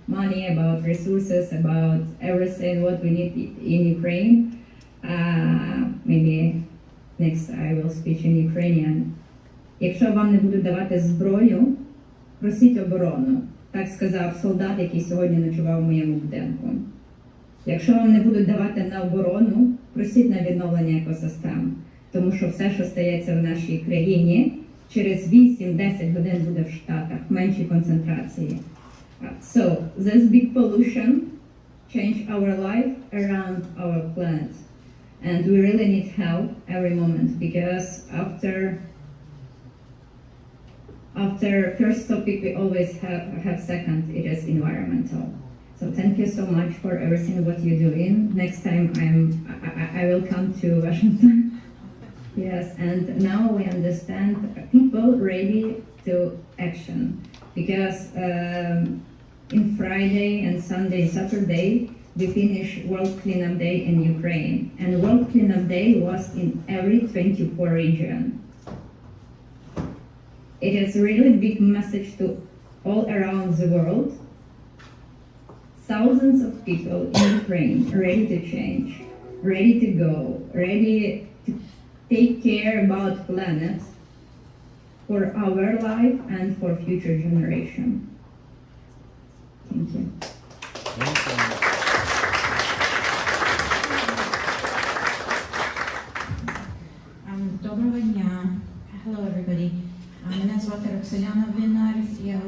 money, about resources, about everything what we need in Ukraine, maybe next I will speak in Ukrainian. Якщо вам не будуть давати зброю, просіть оборону. Так сказав солдат, який сьогодні ночував в моєму будинку. Якщо вам не будуть давати на оборону, просіть на відновлення екосистем. Тому що все, що стається в нашій країні, через 8-10 годин буде в Штатах, меншій концентрації. So, there's big pollution, change our life around our planet. And we really need help every moment, because after first topic we always have second, it is environmental. So thank you so much for everything what you're doing. Next time I will come to Washington. Yes, and now we understand people ready to action, because in Friday and Sunday, Saturday, we finished World Cleanup Day in Ukraine, and World Cleanup Day was in every 24 region. It is a really big message to all around the world. Thousands of people in Ukraine ready to change, ready to go, ready to take care about planet for our life and for future generation. Thank you. Доброго дня. Hello everybody. Мене звати Роксоляна. Я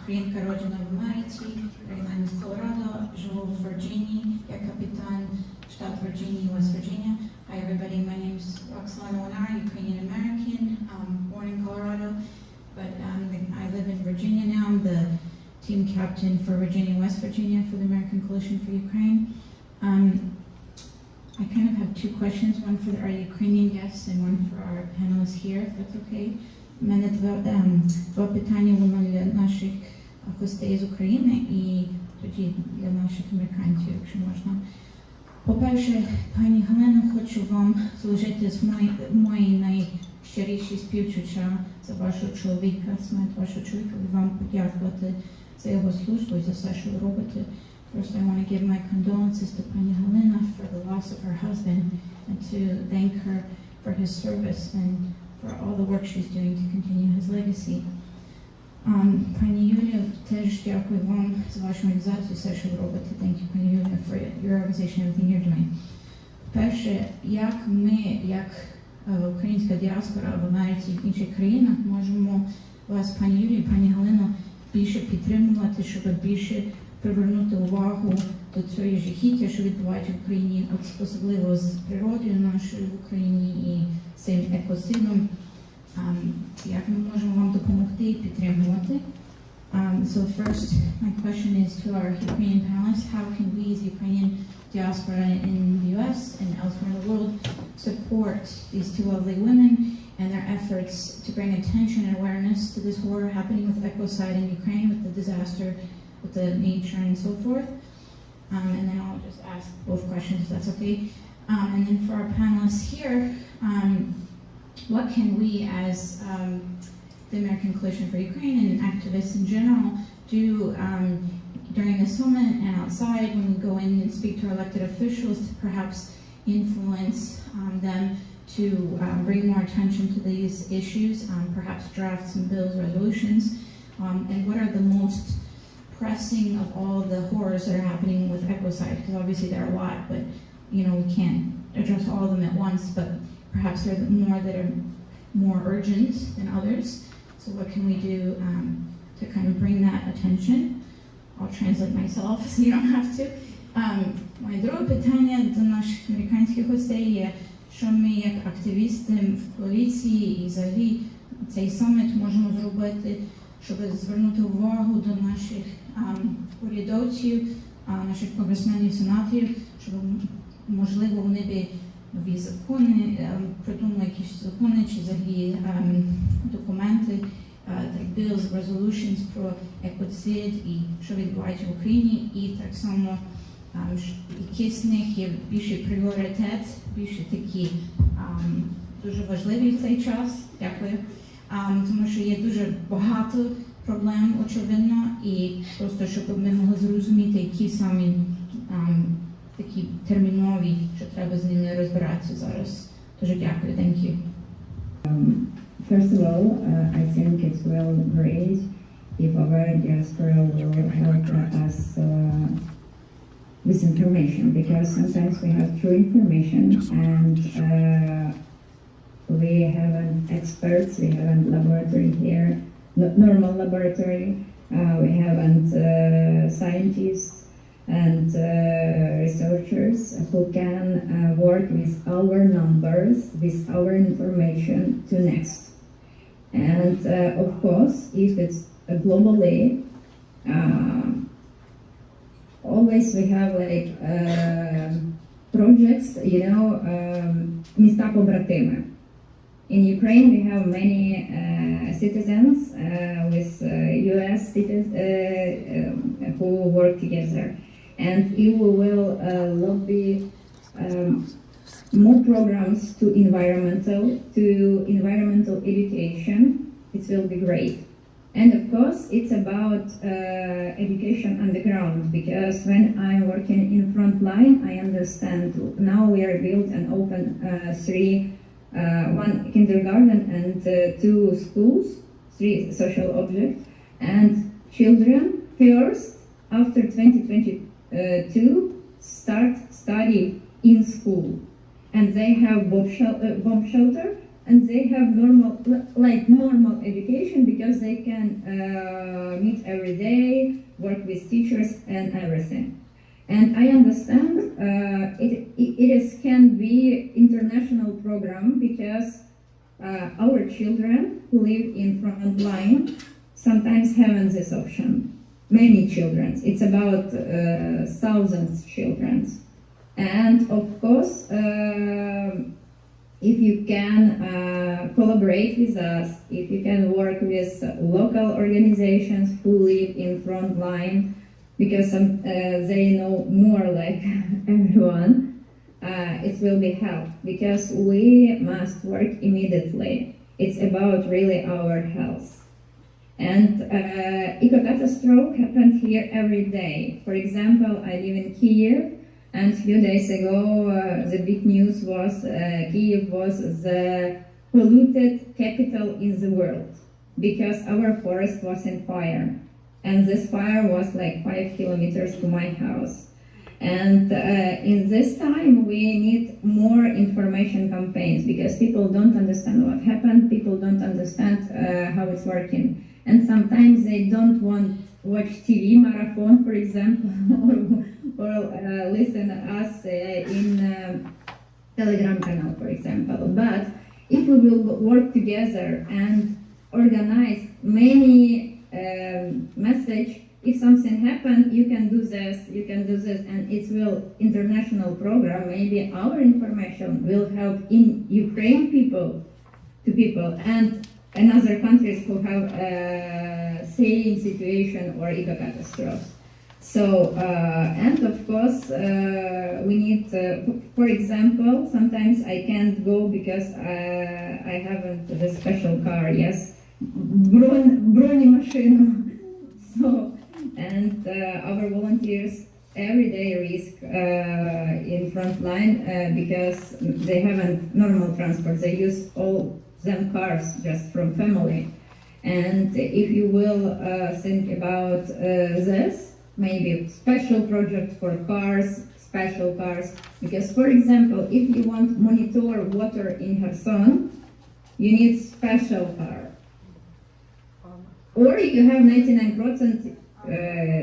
українка, роджена в Америці, регіональний з Колорадо, живу в Вірджинії, я капітан штат Вірджинії, West Virginia. Hi everybody, my name is Oksana, Ukrainian American, born in Colorado, but I live in Virginia now. I'm the team captain for Virginia, West Virginia for the American Coalition for Ukraine. I kind of have two questions, one for our Ukrainian guests and one for our panelists here, if that's okay. У мене два питання для наших гостей з України і тоді для наших американців, якщо можна. По-перше, пані Галино, хочу вам зложити мої найщиріші співчуття за вашого чоловіка, смерть вашого чоловіка, і вам подякувати за його службу і за все, що ви робите. First, I want to give my condolences to Pani Halina for the loss of her husband and to thank her for his service and for all the work she's doing to continue his legacy. Пані Юлію, теж дякую вам за вашу організацію, все, що ви робите. Thank you, пані Юлію, for your organization, everything you're doing. Перше, як ми, як українська діаспора в Америці і в інших країнах, можемо вас, пані Юлію, пані Галино, більше підтримувати, щоб більше привернути увагу до цієї жахіття, що відбувається в Україні, особливо з природою нашою в Україні і цим екосидом. Як ми можемо вам допомогти і підтримувати? So first, my question is to our Ukrainian panelists, how can we as Ukrainian diaspora in the US and elsewhere in the world support these two lovely women and their efforts to bring attention and awareness to this horror happening with ecocide in Ukraine, with the disaster, with the nature and so forth. And then I'll just ask both questions if that's okay. And then for our panelists here, what can we as the American Coalition for Ukraine and activists in general do during the summit and outside when we go in and speak to our elected officials to perhaps influence them to bring more attention to these issues, perhaps draft some bills, resolutions, and what are the most pressing of all the horrors that are happening with ecocide, because obviously there are a lot, but we can't address all of them at once, but perhaps there are more that are more urgent than others. So what can we do to kind of bring that attention? I'll translate myself so you don't have to. Моє друге питання до наших американських гостей є, що ми як активісти в коаліції і взагалі цей саміт можемо зробити, щоб звернути увагу до наших урядовців, наших конгресменів, сенаторів, щоб, можливо, вони би нові закони, придумали якісь закони чи взагалі документи, bills, resolutions про екоцид і що відбувається в Україні, і так само якийсь з них є більший пріоритет, більше такі дуже важливі в цей час. Дякую. Тому що є дуже багато проблем, очевидно, і просто, щоб ми могли зрозуміти, які самі такі термінові, що треба з ними розбиратися зараз. Дуже дякую. Thank you. First of all, I think it will be great if our diaspora will help us with information, because sometimes we have true information and we haven't experts, we haven't laboratory here, not normal laboratory, we haven't scientists, and researchers who can work with our numbers, with our information to next. And of course, if it's globally, always we have like projects, міста побратими. In Ukraine, we have many citizens with US citizens who work together, and if we will lobby more programs to environmental education, it will be great. And of course, it's about education on the ground, because when I'm working in front line, I understand now we are built and open one kindergarten and 2 schools, 3 social objects, and children first after 2022 start study in school, and they have bomb shelter, and they have normal education, because they can meet every day, work with teachers and everything. And I understand it can be international program, because our children who live in front line sometimes haven't this option. Many children, it's about thousands of children. And of course, if you can collaborate with us, if you can work with local organizations who live in front line, because they know more like everyone, it will be help, because we must work immediately. It's about really our health. And eco-catastrophe happened here every day. For example, I live in Kiev, and a few days ago, the big news was Kiev was the polluted capital in the world, because our forest was in fire. And this fire was like 5 kilometers to my house. And in this time, we need more information campaigns, because people don't understand what happened, people don't understand how it's working. And sometimes they don't want watch TV marathon, for example, or listen us in Telegram channel, for example. But if we will work together and organize many message, if something happened, you can do this, and it will international program. Maybe our information will help in Ukraine people and another countries who have same situation or eco-catastrophes. So, and of course, we need, for example, sometimes I can't go because I haven't the special car, yes, бронемашину. So, and our volunteers every day risk in front line because they haven't normal transport. They use all them cars just from family. And if you will think about this, maybe special project for cars, special cars, because for example, if you want to monitor water in Kherson, you need special car. Or you have 99%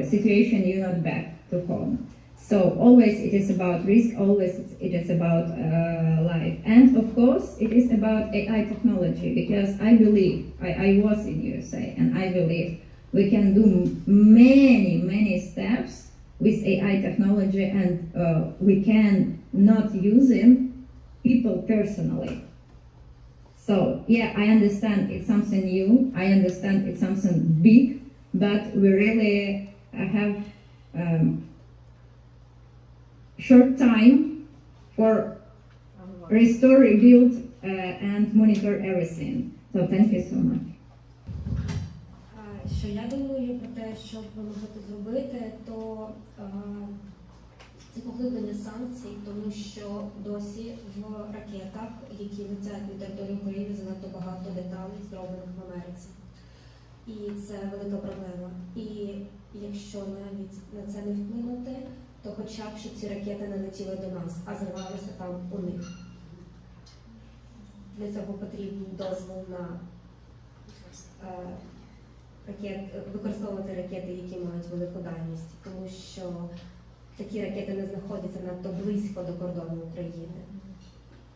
situation you're not back to home. So always it is about risk, always it is about life. And of course it is about AI technology, because I believe, I was in USA, and I believe we can do many steps with AI technology, and we can not using people personally. So yeah, I understand it's something new, I understand it's something big, but we really have short time for restore, rebuild, and monitor everything. So thank you so much. Що я думаю про те, що ви можете зробити, то це поглиблення санкцій, тому що досі в ракетах, які летять на територію України, занадто багато деталей, зроблених в Америці. І це велика проблема. І якщо навіть на це не вплинути, то хоча б щоб ці ракети не летіли до нас, а зривалися там у них. Для цього потрібен дозвіл на використовувати ракети, які мають велику дальність, тому що такі ракети не знаходяться надто близько до кордону України.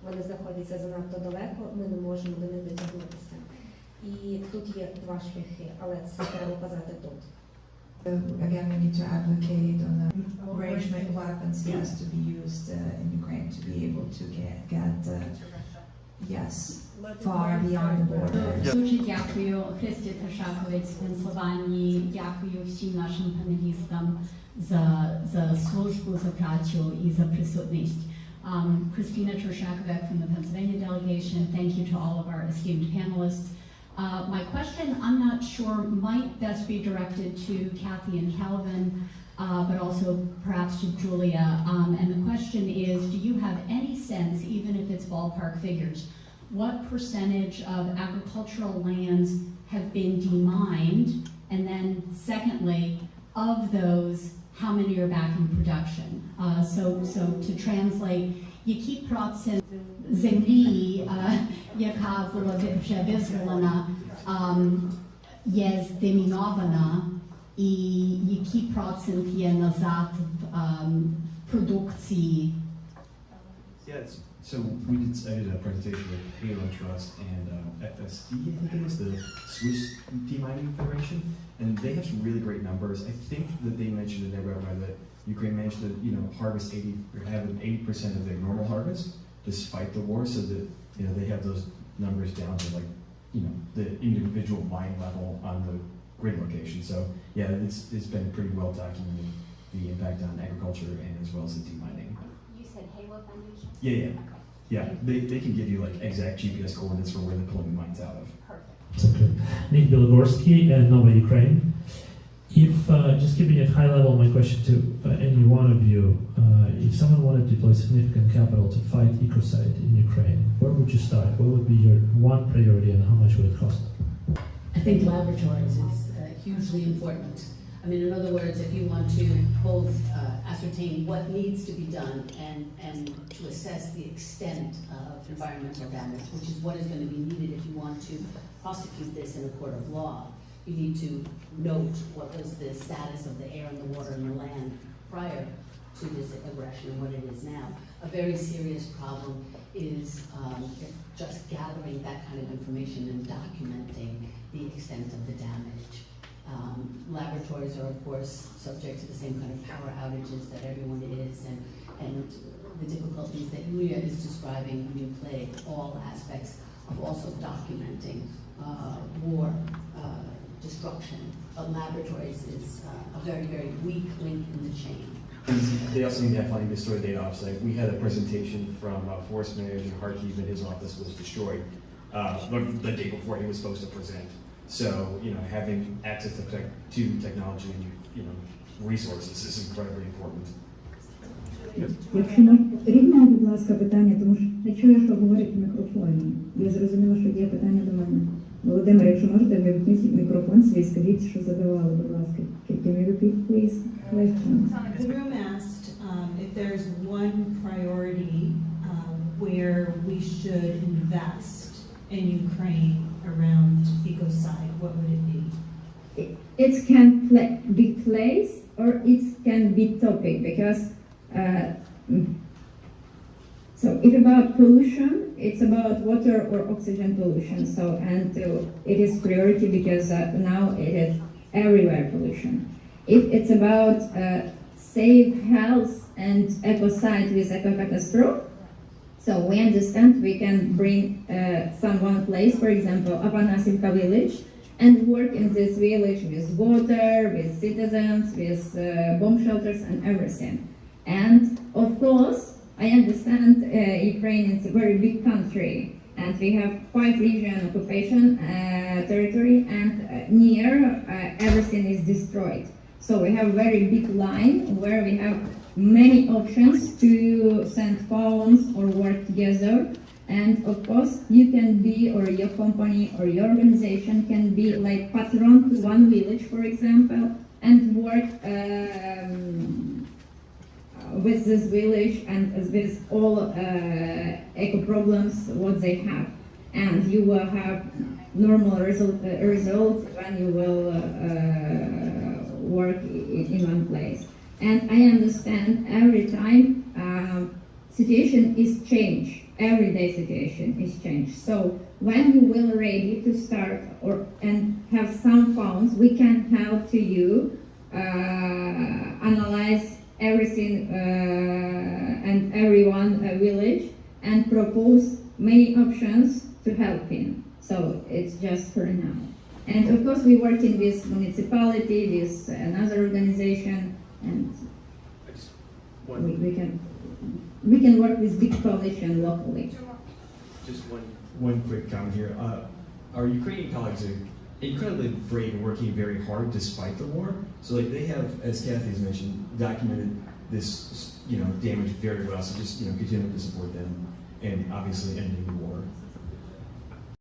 Вони знаходяться занадто далеко, ми не можемо до них дотягнутися. І тут є два шляхи, але це треба казати тут. Again, we need to advocate on the arrangement of weapons, yes, to be used in Ukraine to be able to get yes, far beyond the borders. Дуже дякую Христі Ташаковець з Пенсильванії, дякую всім нашим панелістам за службу, за працю і за присутність. Christina Tershakovec from the Pennsylvania delegation, thank you to all of our esteemed panelists. My question, I'm not sure, might best be directed to Kathy and Calvin, but also perhaps to Julia. And the question is, do you have any sense, even if it's ballpark figures, what percentage of agricultural lands have been demined? And then secondly, of those, how many are back in production? So to translate, які процент землі, яка була вже визволена, є здемінована, і який процент є назад в продукції? Yes. So I did a presentation with Halo Trust and FSD, I think it is, the Swiss Demining Federation, and they have some really great numbers. I think that they mentioned in their webinar that Ukraine managed to, harvest 80% of their normal harvest despite the war, so that they have those numbers down to the individual line level on the grid location. So yeah, it's been pretty well documented, the impact on agriculture and as well as the demining. You said Halo Foundation? Yeah. Yeah, they can give you exact GPS coordinates for where they're pulling the mines out of. Perfect. Nick Bilogorsky and Nova Ukraine. If, just keeping it high level, my question to any one of you, if someone wanted to deploy significant capital to fight ecocide in Ukraine, where would you start? What would be your one priority and how much would it cost? I think laboratories is hugely important. I mean, in other words, if you want to both ascertain what needs to be done and to assess the extent of environmental damage, which is what is going to be needed if you want to prosecute this in a court of law, you need to note what was the status of the air and the water and the land prior to this aggression and what it is now. A very serious problem is just gathering that kind of information and documenting the extent of the damage. Laboratories are, of course, subject to the same kind of power outages that everyone is, and the difficulties that Yulia is describing plague all aspects of also documenting war destruction. But laboratories is a very, very weak link in the chain. They also need to have funding to store data offsite. We had a presentation from Forest Manager Kharkiv, and his office was destroyed the day before he was supposed to present. So, having access to technology and, resources is incredibly important. Якщо рівняй, будь ласка, питання, тому що не чую, що говорить в мікрофоні. Я зрозуміла, що є питання до мене. Володимир, якщо можете, вимкніть мікрофон свій, скажіть, що задавали, будь ласка. Can you repeat, please? Question. The room asked if there's one priority where we should invest in Ukraine around ecocide, what would it be? It can be place or it can be topic, because so if about pollution, it's about water or oxygen pollution. So it is priority because now it is everywhere pollution. If it's about safe health and ecocide with eco catastrophe, so we understand we can bring one place, for example, Afanasivka village, and work in this village with water, with citizens, with bomb shelters and everything. And of course, I understand Ukraine is a very big country, and we have 5 region occupation territory, and near everything is destroyed. So we have very big line where we have many options to send phones or work together. And of course, you can be, or your company or your organization can be like patron to one village, for example, and work with this village and with all eco problems what they have. And you will have normal result when you will work in one place. And I understand every time situation is changed. Everyday situation is changed. So when you will ready to start and have some funds, we can help to you analyze everything and everyone village and propose many options to help him. So it's just for now. And of course we working with municipality, with another organization, and we can work with big coalition locally. Just one quick comment here. Our Ukrainian colleagues are incredibly brave and working very hard despite the war. So like they have, as Kathy has mentioned, documented this damage very well. So just continue to support them and obviously ending the war.